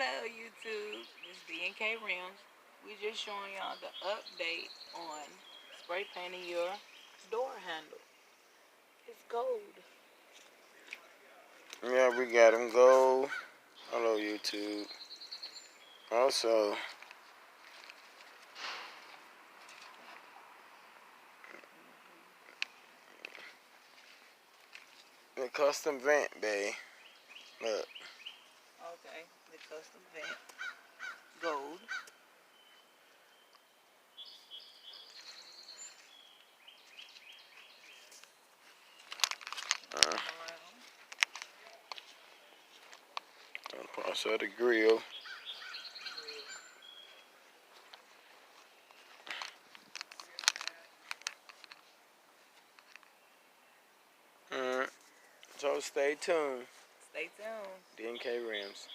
Hello YouTube, this is D&k Rims. We just showing y'all the update on spray painting your door handle. It's gold. Yeah, we got them gold. Hello YouTube. Also, the custom vent bay. Look. Okay, the custom vent. Gold. Parts of the grill. So stay tuned. Stay tuned. D&k Rims.